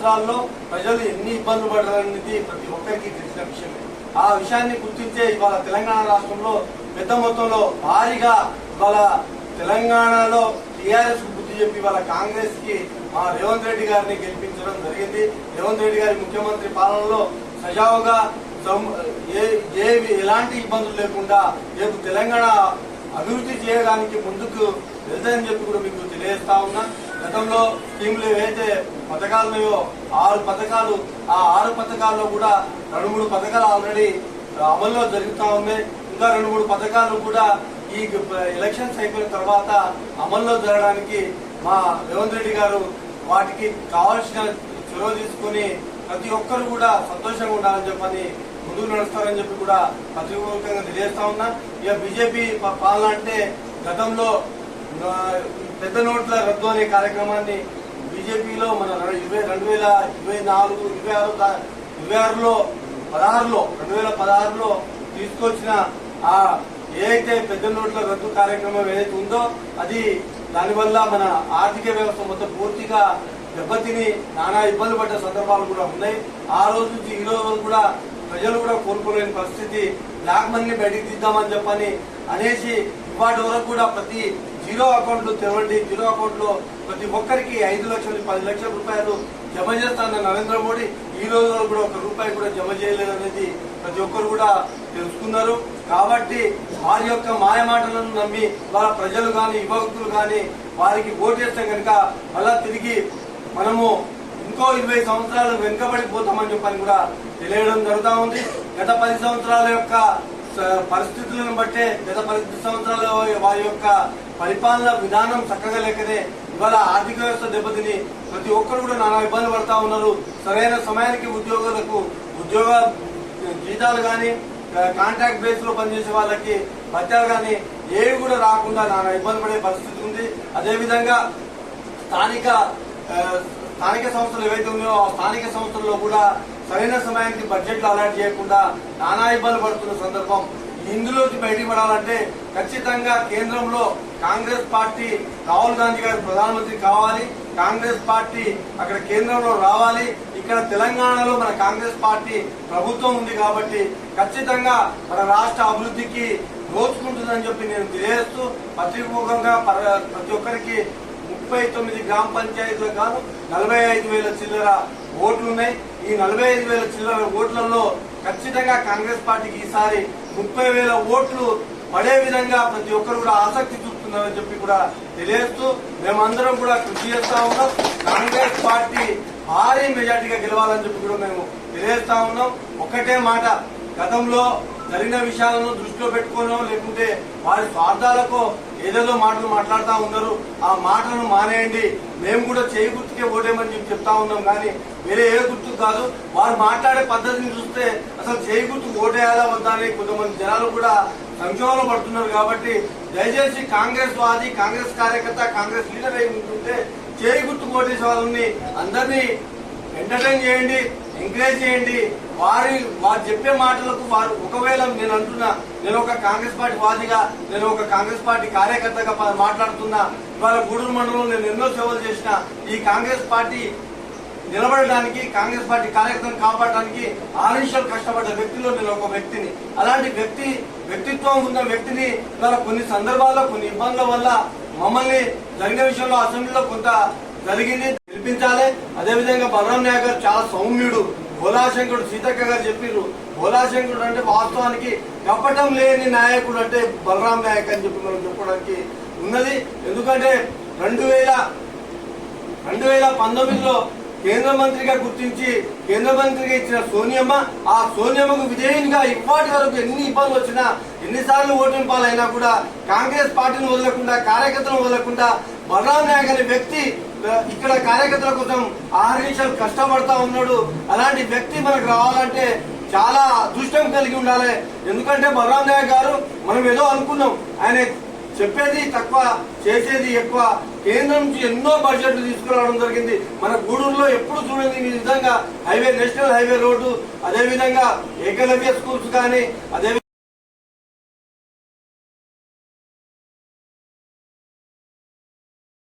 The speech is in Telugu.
సంవత్సరాల్లో ప్రజలు ఎన్ని ఇబ్బందులు పడ్డారనేది ప్రతి ఒక్కరికి తెలిసిన విషయమే. ఆ విషయాన్ని గుర్తించే ఇవాళ తెలంగాణ రాష్ట్రంలో పెద్ద మొత్తంలో భారీగా ఇవాళ తెలంగాణలో టీఆర్ఎస్ బుద్ధి చెప్పి ఇవాళ కాంగ్రెస్ కి మా రేవంత్ రెడ్డి గారిని గెలిపించడం జరిగింది. రేవంత్ రెడ్డి గారి ముఖ్యమంత్రి పాలనలో సజావుగా ఎలాంటి ఇబ్బందులు లేకుండా రేపు తెలంగాణ అభివృద్ధి చేయడానికి ముందుకు వెళ్తాయని చెప్పి కూడా మీకు తెలియజేస్తా ఉన్నా. గతంలో స్కీములు ఏవైతే పథకాలు ఉన్నాయో 6 పథకాలు, ఆ 6 పథకాల్లో కూడా 2-3 పథకాలు ఆల్రెడీ అమల్లో జరుగుతూ ఉన్నాయి. ఇంకా 2-3 పథకాలు కూడా ఈ ఎలక్షన్స్ అయిపోయిన తర్వాత అమల్లో జరగడానికి మా రేవంత్ రెడ్డి గారు వాటికి కావాల్సిన చొరవ తీసుకుని ప్రతి ఒక్కరు కూడా సంతోషంగా ఉండాలని చెప్పని ముందుకు నడుస్తారని చెప్పి కూడా పత్రికాపూర్వకంగా తెలియజేస్తా ఉన్నా. ఇక బీజేపీ పాలన అంటే గతంలో పెద్ద నోట్ల రద్దు అనే కార్యక్రమాన్ని బీజేపీలో మన 2016లో తీసుకొచ్చిన ఆ ఏదైతే పెద్ద నోట్ల రద్దు కార్యక్రమం ఏదైతే ఉందో అది దానివల్ల మన ఆర్థిక వ్యవస్థ మొత్తం పూర్తిగా దెబ్బతిని నానా ఇబ్బంది పడ్డ సందర్భాలు కూడా ఉన్నాయి. ఆ రోజు నుంచి ఈ రోజు కూడా ప్రజలు కూడా కోలుకోలేని పరిస్థితి. బ్లాక్ మనీ బయటికి తీద్దామని చెప్పని అనేసి ఇవాటి వరకు కూడా ప్రతి జీరో అకౌంట్లు తెరవండి, జీరో అకౌంట్ లో ప్రతి ఒక్కరికి 5 లక్షలు 10 లక్షల రూపాయలు జమ చేస్తానన్న నరేంద్ర మోడీ ఈ రోజు కూడా 1 రూపాయి కూడా జమ చేయలేదనేది ప్రతి ఒక్కరు కూడా తెలుసుకున్నారు. కాబట్టి వారి యొక్క మాయమాటలను నమ్మి వాళ్ళ ప్రజలు గాని యువకులు గాని వారికి ఓటేస్తే కనుక మళ్ళా తిరిగి మనము ఇంకో 20 సంవత్సరాలు వెనుకబడిపోతామని చెప్పని కూడా తెలియడం జరుగుతూ ఉంది. గత 10 సంవత్సరాల యొక్క పరిస్థితులను బట్టే గత 10 సంవత్సరాల వారి యొక్క పరిపాలన విధానం చక్కగా లేకనే ఇవాళ ఆర్థిక వ్యవస్థ దెబ్బతిని ప్రతి ఒక్కరు కూడా నానా ఇబ్బంది పడతా ఉన్నారు. సరైన సమయానికి ఉద్యోగ జీతాలు గాని కాంట్రాక్ట్ బేస్ లో పనిచేసే వాళ్ళకి భత్యాలు గాని ఏవి కూడా రాకుండా నానా ఇబ్బంది పడే పరిస్థితి ఉంది. అదేవిధంగా స్థానిక సంస్థలు ఏవైతే ఉన్నాయో ఆ స్థానిక సంస్థల్లో కూడా సరైన సమయానికి బడ్జెట్లు అలాట్ చేయకుండా నానా ఇబ్బంది పడుతున్న సందర్భం. ఇందులోకి బయటికి పడాలంటే ఖచ్చితంగా కేంద్రంలో కాంగ్రెస్ పార్టీ రాహుల్ గాంధీ గారు ప్రధానమంత్రి కావాలి. కాంగ్రెస్ పార్టీ అక్కడ కేంద్రంలో రావాలి. ఇక్కడ తెలంగాణలో మన కాంగ్రెస్ పార్టీ ప్రభుత్వం ఉంది కాబట్టి ఖచ్చితంగా మన రాష్ట్ర అభివృద్ధికి దోచుకుంటుందని చెప్పి నేను తెలియజేస్తూ పత్రికాముఖంగా ప్రతి ఒక్కరికి 39 గ్రామ పంచాయతీలకు గాను 45,000 చిల్లర ఓట్లున్నాయి. ఈ 45,000 చిల్లర ఓట్లలో ఖచ్చితంగా కాంగ్రెస్ పార్టీకి ఈసారి 30,000 ఓట్లు పడే విధంగా ప్రతి ఒక్కరు కూడా ఆసక్తి చూపుతున్నారని చెప్పి కూడా తెలియజేస్తూ మేమందరం కూడా కృషి చేస్తా ఉన్నాం. కాంగ్రెస్ పార్టీ భారీ మెజార్టీగా గెలవాలని చెప్పి కూడా మేము తెలియజేస్తా ఉన్నాం. ఒక్కటే మాట, గతంలో జరిగిన విషయాలను దృష్టిలో పెట్టుకోనో లేకుంటే వారి స్వార్థాలకు ఏదేదో మాటలు మాట్లాడుతూ ఉన్నారు. ఆ మాటలను మానేయండి. మేము కూడా చేయి గుర్తుకే ఓటేమని చెప్తా ఉన్నాం కానీ వేరే ఏ గుర్తు కాదు. వారు మాట్లాడే పద్ధతిని చూస్తే అసలు చేయి గుర్తు ఓటేయాలా వద్దా అని కొంతమంది జనాలు కూడా సంక్షోభంలో పడుతున్నారు. కాబట్టి దయచేసి కాంగ్రెస్ వాది, కాంగ్రెస్ కార్యకర్త, కాంగ్రెస్ లీడర్ అయి ఉంటుంటే చేయి గుర్తు ఓటేసే వాళ్ళని అందరినీ ఎంటర్టైన్ చేయండి, ఎంకరేజ్ చేయండి. వారు చెప్పే మాటలకు వారు ఒకవేళ నేను ఒక కాంగ్రెస్ పార్టీ వాదిగా, నేను ఒక కాంగ్రెస్ పార్టీ కార్యకర్తగా మాట్లాడుతున్నా. ఇవాళ గూడూరు మండలంలో నేను ఎన్నో సేవలు చేసిన ఈ కాంగ్రెస్ పార్టీ నిలబడడానికి, కాంగ్రెస్ పార్టీ కార్యకర్తను కాపాడడానికి ఆనిషాలు కష్టపడ్డ వ్యక్తిలో నేను ఒక వ్యక్తిని. అలాంటి వ్యక్తిత్వం ఉన్న వ్యక్తిని ఇవాళ కొన్ని సందర్భాల్లో కొన్ని ఇబ్బందుల వల్ల మమ్మల్ని జరిగిన విషయంలో అసెంబ్లీలో కొంత జరిగింది, గెలిపించాలి. అదేవిధంగా బలరాం నాయక్ గారు చాలా సౌమ్యుడు, భోలాశంకరుడు. సీతక్క గారు చెప్పారు భోలాశంకరుడు అంటే వాస్తవానికి కపటం లేని నాయకుడు అంటే బలరాం నాయక్ అని చెప్పి మనం చెప్పడానికి ఉన్నది. ఎందుకంటే 2019లో కేంద్ర మంత్రిగా గుర్తించి కేంద్ర మంత్రిగా ఇచ్చిన సోనియమ్మ, ఆ సోనియమ్మకు విజయంగా ఇప్పటి వరకు ఎన్ని ఇబ్బందులు వచ్చినా, ఎన్నిసార్లు ఓటింగ్ పాలైనా కూడా కాంగ్రెస్ పార్టీని వదలకుండా, కార్యకర్తలను వదలకుండా బలరాం నాయక్ అనే వ్యక్తి ఇక్కడ కార్యకర్తల కోసం 6 నిమిషాలు కష్టపడతా ఉన్నాడు. అలాంటి వ్యక్తి మనకు రావాలంటే చాలా అదృష్టం కలిగి ఉండాలి. ఎందుకంటే బలరాం నాయక్ గారు మనం ఏదో అనుకున్నాం, ఆయన చెప్పేది తక్కువ చేసేది ఎక్కువ. కేంద్రం నుంచి ఎన్నో బడ్జెట్లు తీసుకురావడం జరిగింది. మన గూడూరులో ఎప్పుడు చూడండి ఈ విధంగా నేషనల్ హైవే రోడ్డు, అదేవిధంగా ఏకలవ్య స్కూల్స్ కానీ, అదే